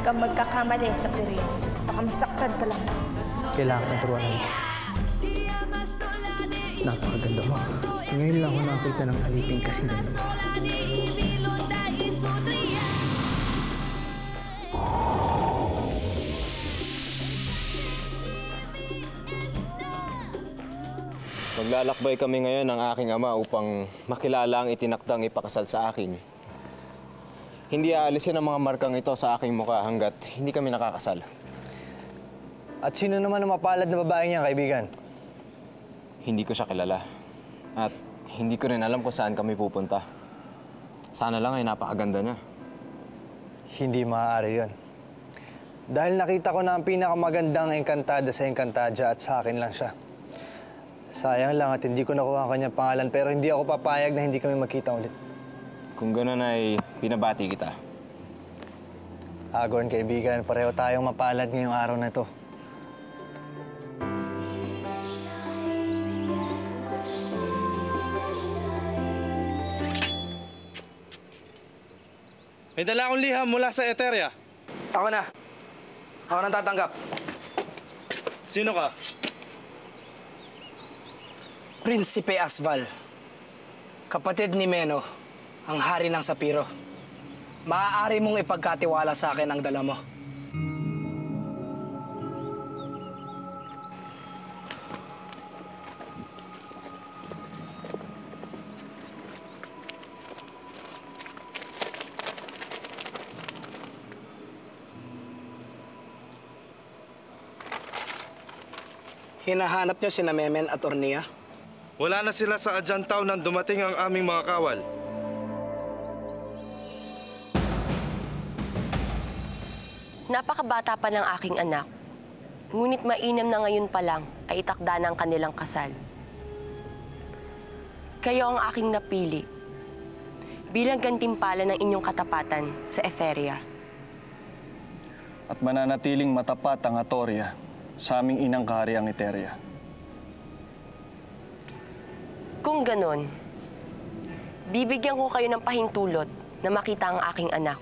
kang magkakamali sa pirin. Baka masaktan ka lang. Kailangan kang turuan ng gusto. Napakaganda mo. Ngayon lang ako nakita ng alipin kasi ganda mo. Maglalakbay kami ngayon ng aking ama upang makilala ang itinakdang ipakasal sa akin. Hindi aalisin ang mga markang ito sa aking mukha hanggat hindi kami nakakasal. At sino naman ang mapalad na babae niya, kaibigan? Hindi ko siya kilala. At hindi ko rin alam kung saan kami pupunta. Sana lang ay napakaganda niya. Hindi maaari yun. Dahil nakita ko na ang pinakamagandang engkantada sa Encantadia at sa akin lang siya. Sayang lang at hindi ko nakuha ang kanyang pangalan pero hindi ako papayag na hindi kami magkita ulit. Kung gano'n ay binabati kita. Agorn, kaibigan, pareho tayong mapalad ngayong araw na ito. May dala akong liham mula sa Eteria. Ako na. Ako nang tatanggap. Sino ka? Prinsipe Asval. Kapatid ni Meno, ang hari ng Sapiro. Maaari mong ipagkatiwala sa akin ang dala mo. Hinahanap niyo sina Memen at Ornia? Wala na sila sa Adyantaw nang dumating ang aming mga kawal. Napakabata pa ng aking anak. Ngunit mainam na ngayon pa lang ay itakda ng kanilang kasal. Kayo ang aking napili bilang gantimpala ng inyong katapatan sa Etheria. At mananatiling matapat ang Atoria sa aming inang kahariang Eteria. Kung ganon, bibigyan ko kayo ng pahintulot na makita ang aking anak.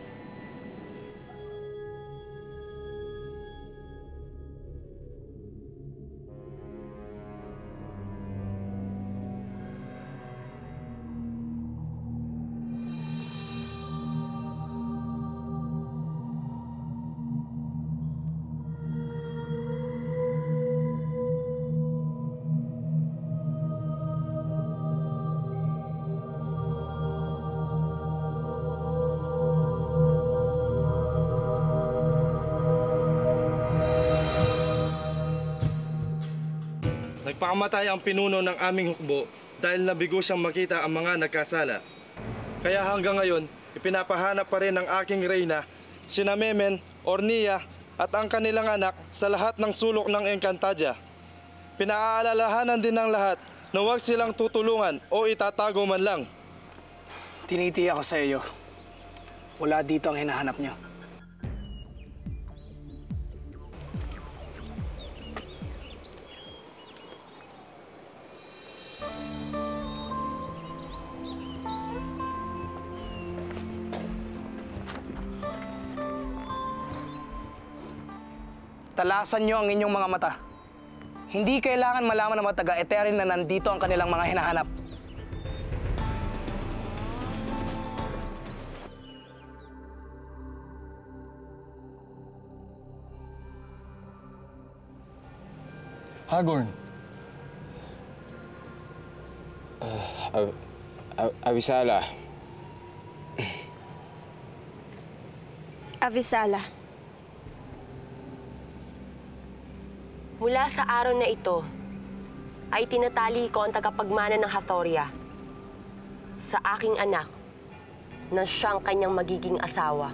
Nagpakamatay ang pinuno ng aming hukbo dahil nabigo siyang makita ang mga nagkasala. Kaya hanggang ngayon, ipinapahanap pa rin ng aking reyna, sina Memen, Ornia at ang kanilang anak sa lahat ng sulok ng Encantadia. Pinaalalahanan din ng lahat na huwag silang tutulungan o itatago man lang. Tinitiyak ko sa iyo. Wala dito ang hinahanap niyo. Talasan niyo ang inyong mga mata. Hindi kailangan malaman ng mga taga-Eterin na nandito ang kanilang mga hinahanap. Hagorn. Avisala. Avisala. Mula sa araw na ito, ay tinatali ko ang tagapagmana ng Hathoria sa aking anak na siyang kanyang magiging asawa.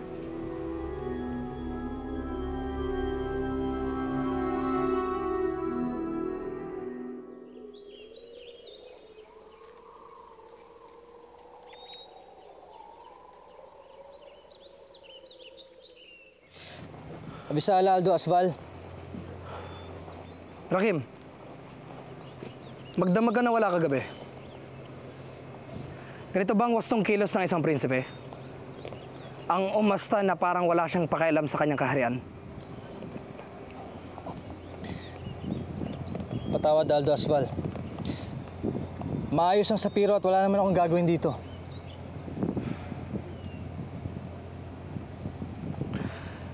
Abisala, Aldo, Asval. Rakim, magdamag ka na wala kagabi. Ganito ba ang wastong kilos ng isang prinsipe? ang umasta na parang wala siyang pakialam sa kanyang kaharian. Patawad, Aldo Asval. Maayos ang sapiro at wala naman akong gagawin dito.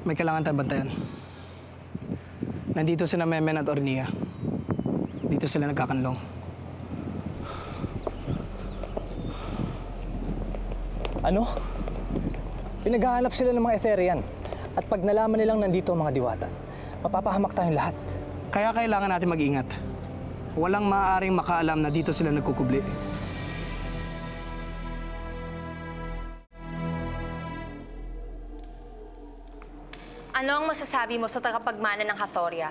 May kailangan tayong bantayan. Nandito sila Memen at Ornia. Dito sila nagkakanlong. Ano? Pinaghahanap sila ng mga Etherian. At pag nalaman nilang nandito ang mga diwata, mapapahamak tayong lahat. Kaya kailangan natin mag-ingat. Walang maaaring makaalam na dito sila nagkukubli. Ano ang masasabi mo sa tagapagmana ng Hathoria?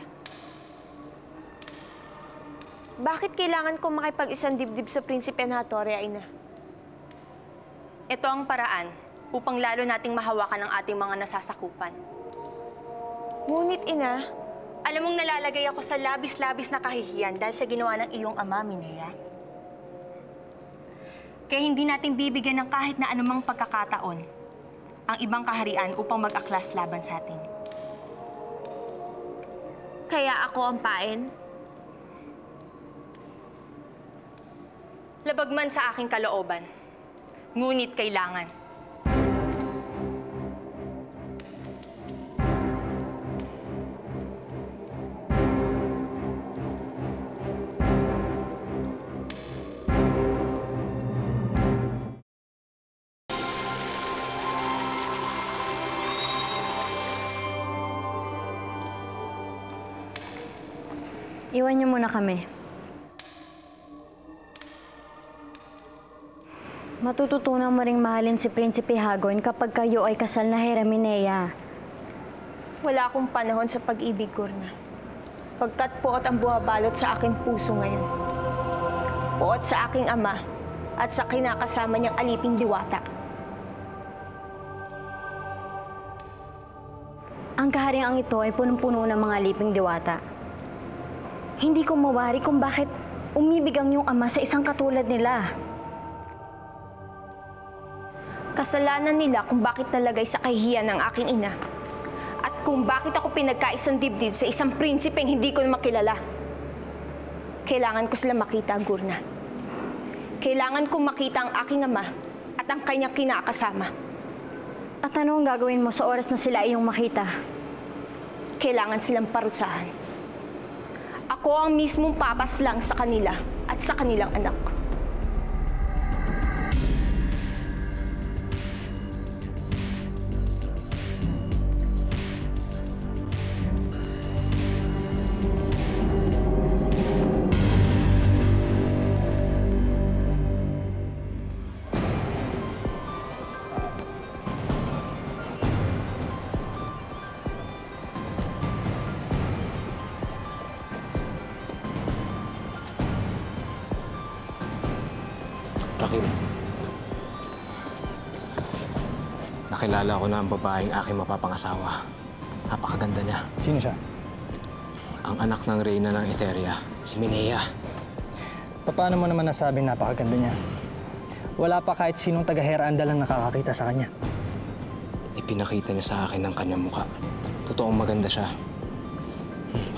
Bakit kailangan ko makipag-isang dibdib sa prinsipe ng Hathoria, Ina? Ito ang paraan upang lalo nating mahawakan ang ating mga nasasakupan. Ngunit, Ina, alam mong nalalagay ako sa labis-labis na kahihiyan dahil sa ginawa ng iyong ama, Minea. Kaya hindi natin bibigyan ng kahit na anumang pagkakataon ang ibang kaharian upang mag-aklas laban sa atin. Kaya ako ang pain? Labag man sa aking kalooban, ngunit kailangan. Iwan niyo muna kami. Matututunan mo ring mahalin si Prinsipe Hagon kapag kayo ay kasal na Heraminea. Wala akong panahon sa pag-ibig, Gurna. Pagkat puot ang bumabalot sa aking puso ngayon. Puot sa aking ama at sa kinakasama niyang aliping diwata. Ang kahariang ito ay punong-puno ng mga aliping diwata. Hindi ko mawari kung bakit umibig ang iyong ama sa isang katulad nila. Kasalanan nila kung bakit nalagay sa kahihiyan ng aking ina. At kung bakit ako pinagkaisang dibdib sa isang prinsipeng hindi ko makilala. Kailangan ko sila makita, Gurna. Kailangan kong makita ang aking ama at ang kanyang kinakasama. At ano ang gagawin mo sa oras na sila iyong makita? Kailangan silang parusahan. Ako ang mismong papaslang sa kanila at sa kanilang anak. Rakim, nakilala ko na ang babaeng aking mapapangasawa. Napakaganda niya. Sino siya? Ang anak ng reyna ng Etheria, si Minea. Paano mo naman nasabing napakaganda niya? Wala pa kahit sinong taga-Heraandal ang nakakakita sa kanya. Ipinakita niya sa akin ang kanyang muka. Totoong maganda siya.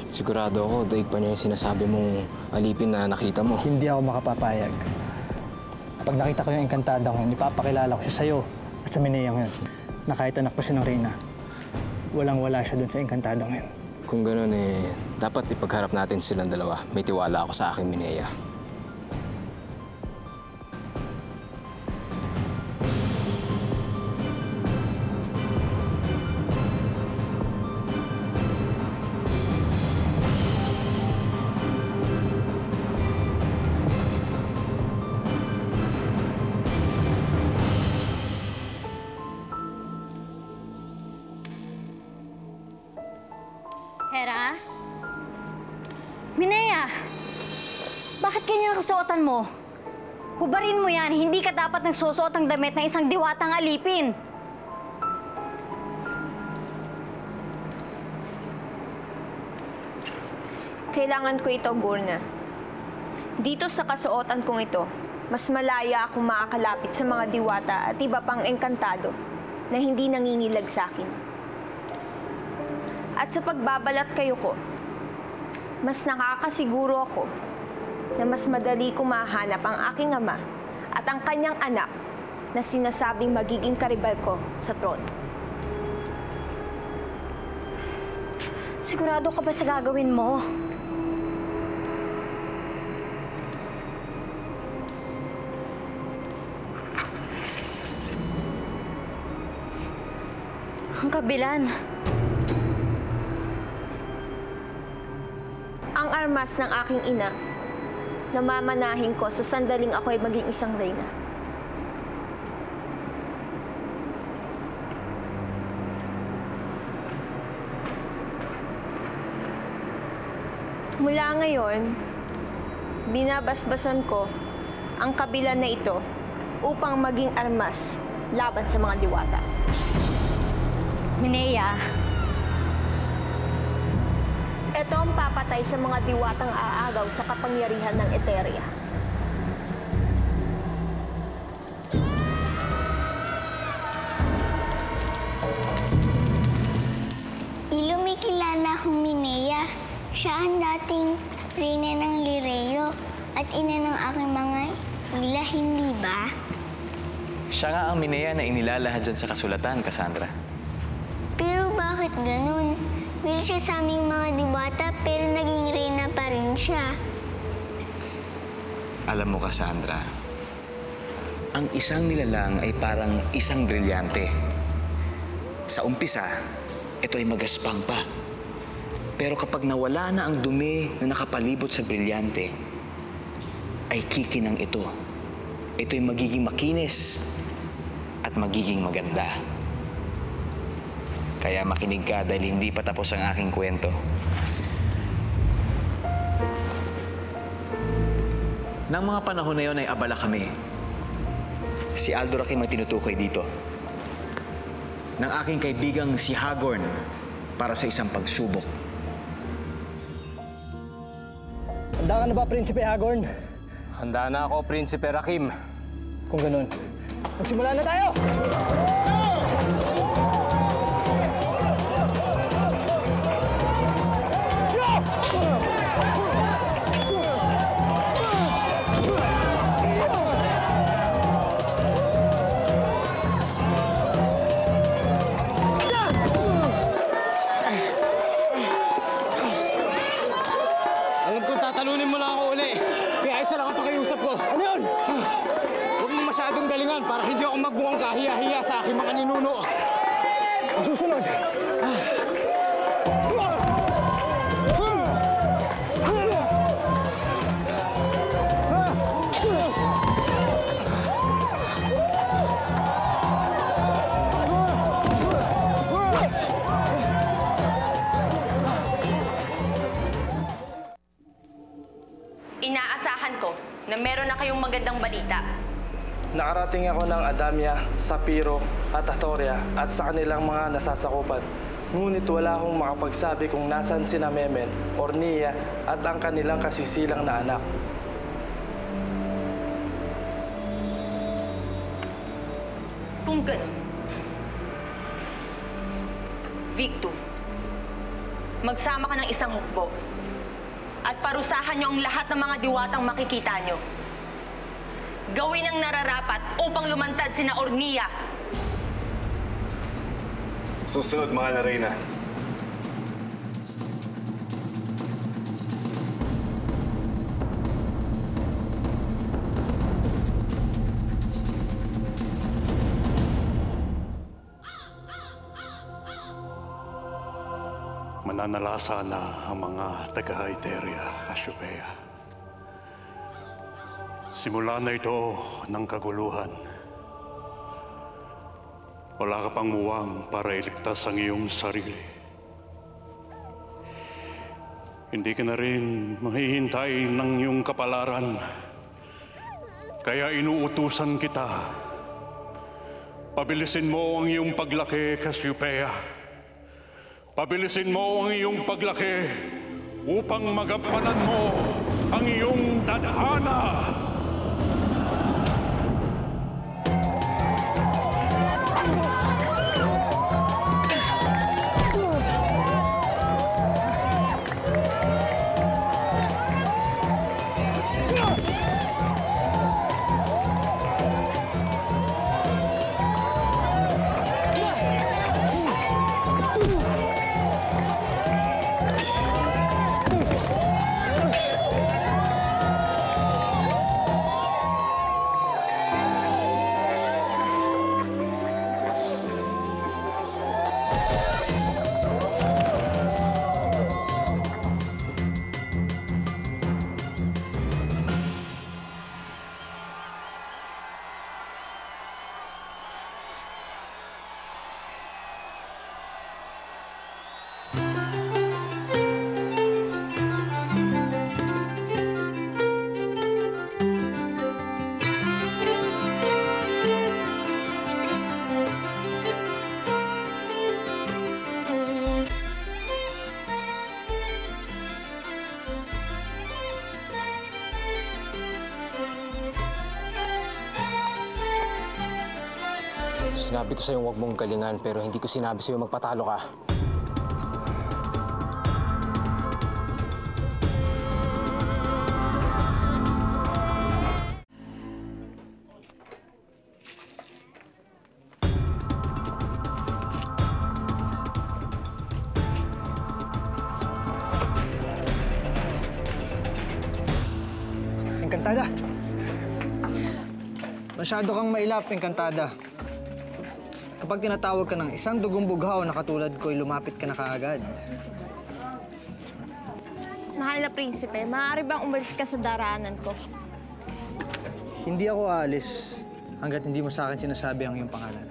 Sigurado ako, daig pa niya yung sinasabi mong alipin na nakita mo. Hindi ako makapapayag. Pag nakita ko yung Encantada ngayon, ipapakilala ko siya sa'yo at sa Minea ngayon na kahit anak pa siya ng reyna, walang-wala siya dun sa Encantada ngayon. Kung gano'n dapat ipagharap natin silang dalawa. May tiwala ako sa aking Minea. Hera? Minea! Bakit ganyan ang kasuotan mo? Hubarin mo yan. Hindi ka dapat nagsusuot ng damit ng isang diwatang alipin. Kailangan ko ito, Gurna. Dito sa kasuotan kong ito, mas malaya akong makakalapit sa mga diwata at iba pang engkantado na hindi nangingilag sa akin. At sa pagbabalat kayo ko, mas nakakasiguro ako na mas madali ko mahanap ang aking ama at ang kanyang anak na sinasabing magiging karibal ko sa trono. Sigurado ka ba sa gagawin mo? Ang kabilan. Ang armas ng aking ina, namamanahin ko sa sandaling ako'y maging isang reyna. Mula ngayon, binabasbasan ko ang kabilan na ito upang maging armas laban sa mga diwata. Minea, Ito ang papatay sa mga diwatang aagaw sa kapangyarihan ng Eteria. Kilala akong Minea. Siya ang dating reyna ng Lireo at ina ng aking mga ila, hindi ba? Siya nga ang Minea na inilalahad dyan sa kasulatan, Cassandra. Pero bakit ganun? Bili siya sa aming mga diwata pero naging reyna pa rin siya. Alam mo, Cassandra, ang isang nilalang ay parang isang brilyante. Sa umpisa, ito ay magaspang pa. Pero kapag nawala na ang dumi na nakapalibot sa brilyante, ay kikinang ito. Ito ay magiging makinis at magiging maganda. Kaya makinig ka dahil hindi pa tapos ang aking kwento. Nang mga panahon na yon ay abala kami. Si Aldo Rakim ang tinutukoy dito. Ng aking kaibigang si Hagorn para sa isang pagsubok. Handa ka na ba, Prinsipe Hagorn? Handa na ako, Prinsipe Rakim. Kung ganun, magsimula na tayo! Alam ko, tatalunin mo lang ako uli. Kaya isa lang ang pakiusap ko. Ano yun? Huwag mo masyadong galingan para hindi ako magmukhang kahiya-hiya sa aking mga ninuno. Ang susunod! Inaasahan ko na meron na kayong magandang balita. Nakarating ako ng Adamia, Sapiro at Hatoria at sa kanilang mga nasasakupan. Ngunit wala akong makapagsabi kung nasan sina Memen, Ornia at ang kanilang kasisilang na anak. Kung gano'n, Victor, magsama ka ng isang hukbo at parusahan niyo ang lahat ng mga diwatang makikita niyo. Gawin ang nararapat upang lumantad sina Ornia. Susunod, mga nareyna. Mananalasa na ang mga taga-Eteria, Cassiopeia. Simula na ito ng kaguluhan. Wala ka pang muwang para iligtas ang iyong sarili. Hindi ka na rin mahihintay ng iyong kapalaran. Kaya inuutusan kita. Pabilisin mo ang iyong paglaki, Cassiopeia. Pabilisin mo ang iyong paglaki upang magampanan mo ang iyong tadhana. Sinabi ko sa'yo huwag mong galingan, pero hindi ko sinabi sa'yo magpatalo ka. Encantada! Masyado kang mailap, Encantada. Kapag tinatawag ka ng isang dugong bughaw na katulad ko'y lumapit ka na kaagad. Mahal na prinsipe, maaari bang umalis ka sa daraanan ko? Hindi ako aalis hanggat hindi mo sa akin sinasabi ang iyong pangalan.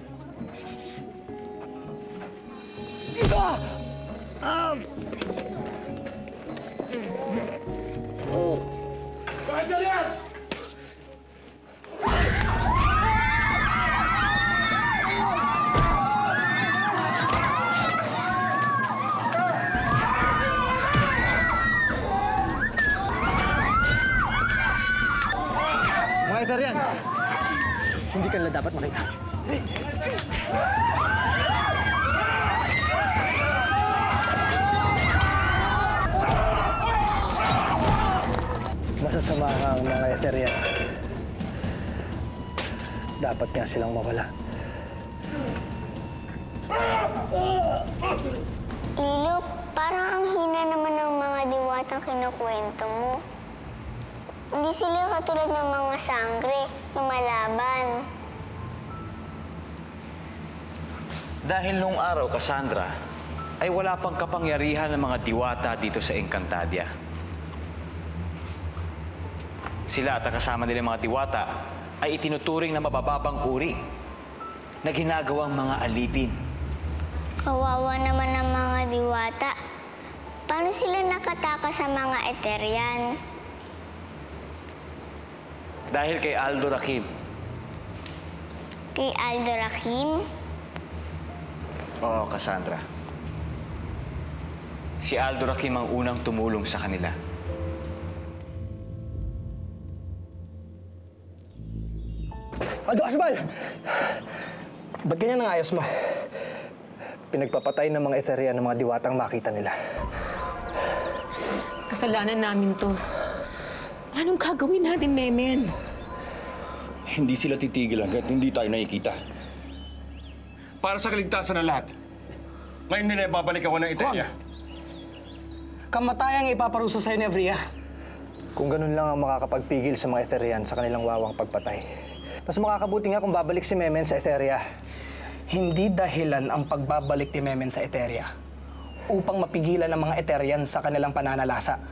Mga Eterian, hindi ka nila dapat makita. Masasama ang mga Eterian. Dapat nga silang mawala. Ilo, parang ang hina naman ng mga diwatang kinukwento mo. Hindi sila katulad ng mga sangre, lumalaban. Dahil nung araw, Cassandra, ay wala pang kapangyarihan ng mga diwata dito sa Encantadia. Sila at kasama nila mga diwata ay itinuturing na mabababang uri na ginagawang mga alipin. Kawawa naman ng mga diwata. Paano sila nakatakas sa mga Eterian? Dahil kay Aldo Rakim. Kay Aldo Rakim? Oo, Cassandra. Si Aldo Rakim ang unang tumulong sa kanila. Aldo Asbal! Ba't ganyan ang ayos mo? Pinagpapatay ng mga Eterian ng mga diwatang makita nila. Kasalanan namin to. Anong gagawin natin, Memen? Hindi sila titigil hanggat hindi tayo nakikita. Para sa kaligtasan ng lahat. Ngayon nila babalik ako ng Eteria. Kamatayang ipaparusa sa'yo ni Evria. Kung ganun lang ang makakapagpigil sa mga Eterian sa kanilang wawang pagpatay, mas makakabuti nga kung babalik si Memen sa Eteria. Hindi dahilan ang pagbabalik ni Memen sa Eteria upang mapigilan ang mga Eterian sa kanilang pananalasa.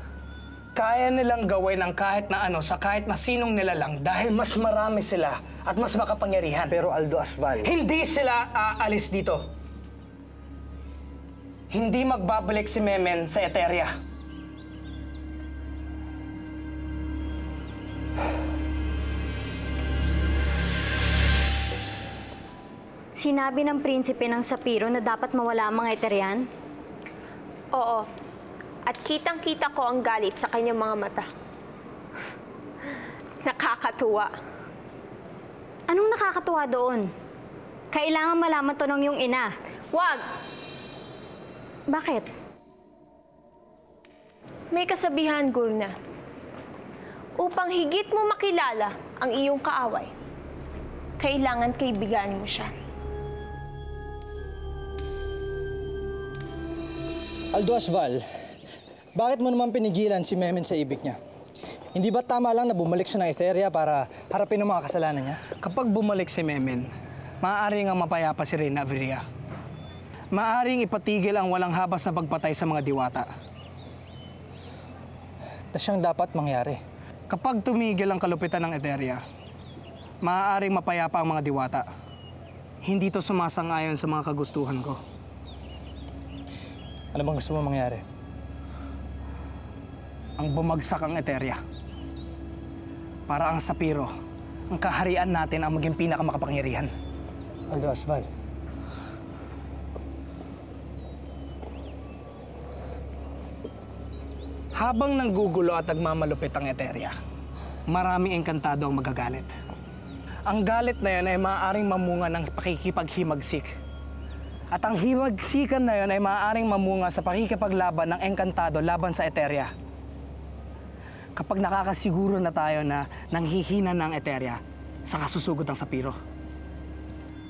Kaya nilang gawin ang kahit na ano sa kahit na sinong nilalang dahil mas marami sila at mas makapangyarihan. Pero Aldo Asbal... Hindi sila aalis dito. Hindi magbabalik si Memen sa Eteria. Sinabi ng prinsipe ng Sapiro na dapat mawala ang mga Eterian? Oo. At kitang-kita ko ang galit sa kanyang mga mata. Nakakatuwa. Anong nakakatuwa doon? Kailangan malaman to ng iyong ina. Wag! Bakit? May kasabihan, Gurna. Upang higit mo makilala ang iyong kaaway, kailangan kaibiganin mo siya. Aldo Asbal, bakit mo naman pinigilan si Memen sa ibig niya? Hindi ba tama lang na bumalik siya ng Eteria para harapin ang mga kasalanan niya? Kapag bumalik si Memen, maaari nga mapayapa si Reyna Evria. Maaring ipatigil ang walang habas na pagpatay sa mga diwata. Na siyang dapat mangyari. Kapag tumigil ang kalupitan ng Eteria, maaaring mapayapa ang mga diwata. Hindi to sumasang-ayon sa mga kagustuhan ko. Ano bang gusto mo mangyari? Ang bumagsak ang Eteria. Para ang Sapiro, ang kaharian natin ang maging pinakamakapangyarihan. Aldo Asval. Habang nanggugulo at nagmamalupit ang Eteria, maraming engkantado ang magagalit. Ang galit na yan ay maaaring mamunga ng pakikipaghimagsik. At ang himagsikan na yan ay maaaring mamunga sa pakikipaglaban ng engkantado laban sa Eteria. Kapag nakakasiguro na tayo na nanghihina ng Eteria sa kasusugod ng Sapiro,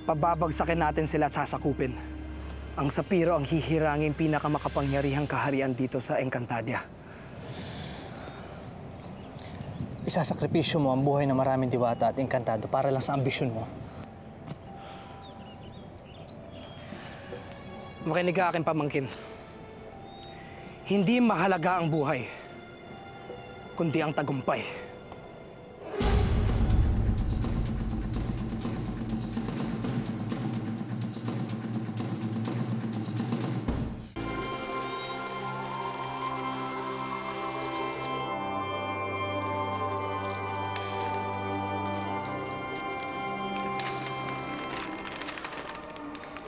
pababagsakin natin sila at sasakupin. Ang Sapiro ang hihirangin pinakamakapangyarihang kaharian dito sa Encantadia. Isasakripisyo mo ang buhay ng maraming diwata at engkantado para lang sa ambisyon mo. Makinig ka aking pamangkin. Hindi mahalaga ang buhay, kundi ang tagumpay.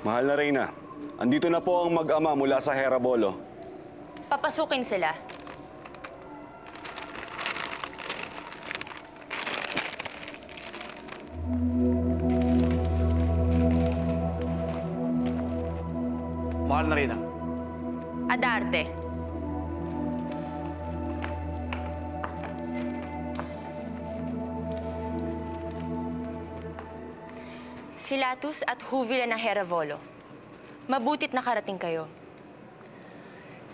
Mahal na Reyna, andito na po ang mag-ama mula sa Herabolo. Papasukin sila. Mahal na Reyna. Adarte. Silatus at Juvila ng Herevolo. Mabutit nakarating kayo.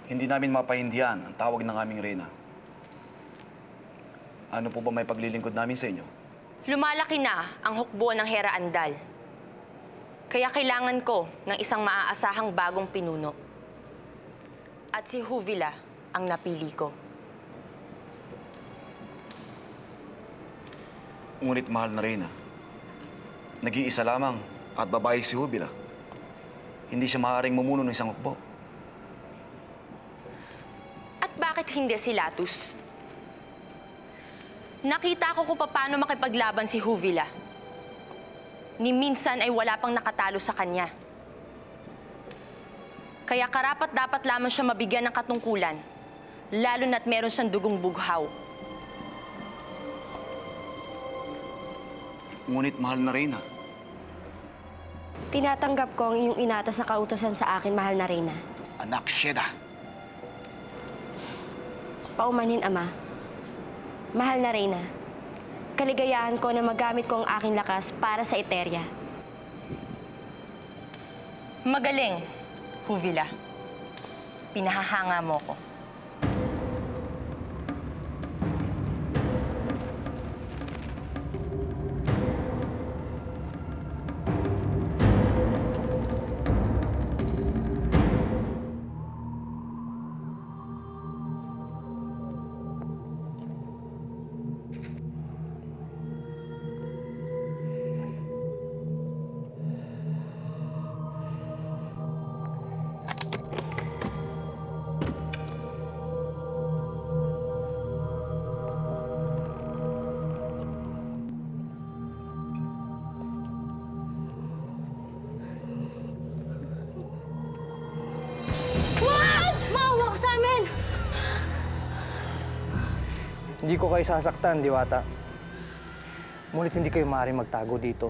Hindi namin mapahindihan ang tawag ng aming Reyna. Ano po ba may paglilingkod namin sa inyo? Lumalaki na ang hukbo ng Hera Andal. Kaya kailangan ko ng isang maaasahang bagong pinuno. At si Juvila ang napili ko. Ngunit mahal na Reyna, nag-iisa lamang at babae si Juvila. Hindi siya maaaring mumuno ng isang hukbo. At bakit hindi si Latus? Nakita ko kung paano makipaglaban si Juvila. Ni minsan ay wala pang nakatalo sa kanya. Kaya karapat-dapat lamang siya mabigyan ng katungkulan, lalo na't meron siyang dugong bughaw. Ngunit mahal na Reyna, Tinatanggap ko ang iyong inatas na kautusan sa akin, mahal na Reyna. anak Sheda. Paumanhin, Ama. Mahal na Reyna, kaligayahan ko na magamit ko ang aking lakas para sa Eteria. Magaling, Juvila. Pinahahanga mo ko. Hindi ko kayo sasaktan, Diwata. Ngunit hindi kayo maaaring magtago dito.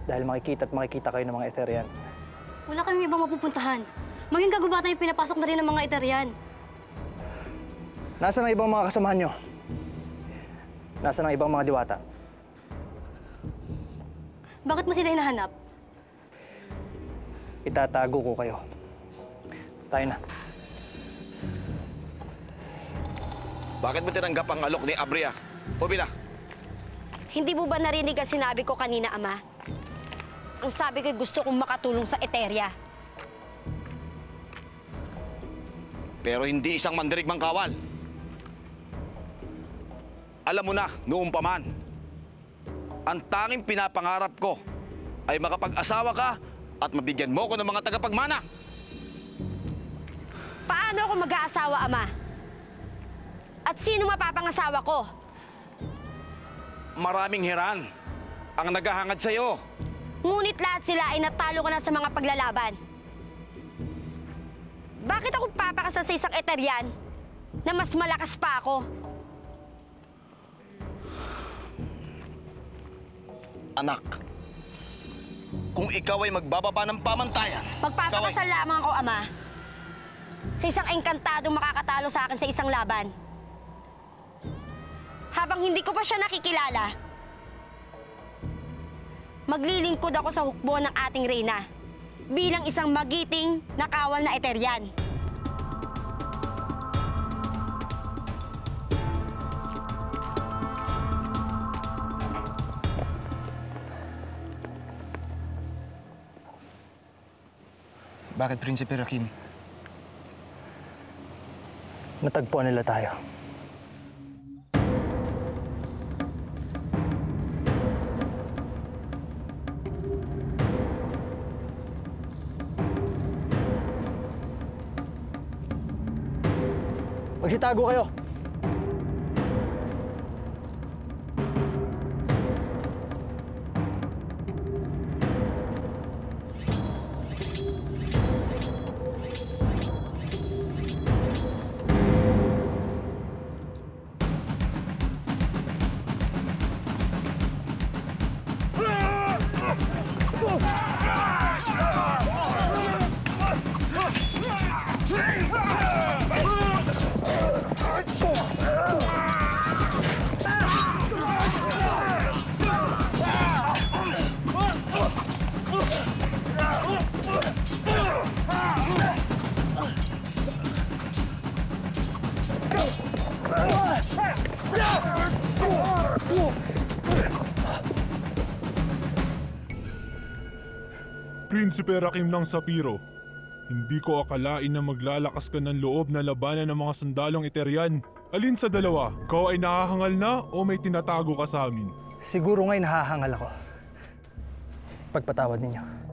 Dahil makikita kayo ng mga Etherian. Wala kaming ibang mapupuntahan. Maging kagubatan yung pinapasok na rin ng mga Eterian. Nasaan ang ibang mga kasamahan nyo? Nasaan ang ibang mga Diwata? Bakit mo sila hinahanap? Itatago ko kayo. Tayo na. Bakit mo tinanggap ang alok ni Abria? Juvila. Hindi mo ba narinig ang sinabi ko kanina, Ama? Ang sabi ko, gusto kong makatulong sa Eteria. pero hindi isang mandirigmang kawal. Alam mo na, noong paman, ang tanging pinapangarap ko ay makapag-asawa ka at mabigyan mo ko ng mga tagapagmana. Paano ako mag-aasawa, Ama? At sino mapapangasawa ko? Maraming hiran ang naghahangad sa'yo. Ngunit lahat sila ay natalo ko na sa mga paglalaban. Bakit ako papakasal sa isang Eteryan na mas malakas pa ako? Anak, kung ikaw ay magbababa ng pamantayan, Magpapakasal lamang ako, Ama, sa isang engkantadong makakatalo sa akin sa isang laban. Habang hindi ko pa siya nakikilala, maglilingkod ako sa hukbo ng ating reyna bilang isang magiting na kawal na Eteryan. Bakit, Prinsipe Rakim? Natagpuan nila tayo. Magsitago kayo! Prinsipe Rakim ng Sapiro, hindi ko akalain na maglalakas ka ng loob na labanan ng mga sundalong Eteryan. Alin sa dalawa, ikaw ay nahahangal na o may tinatago ka sa amin? Siguro nga'y nahahangal ako. Pagpatawad ninyo.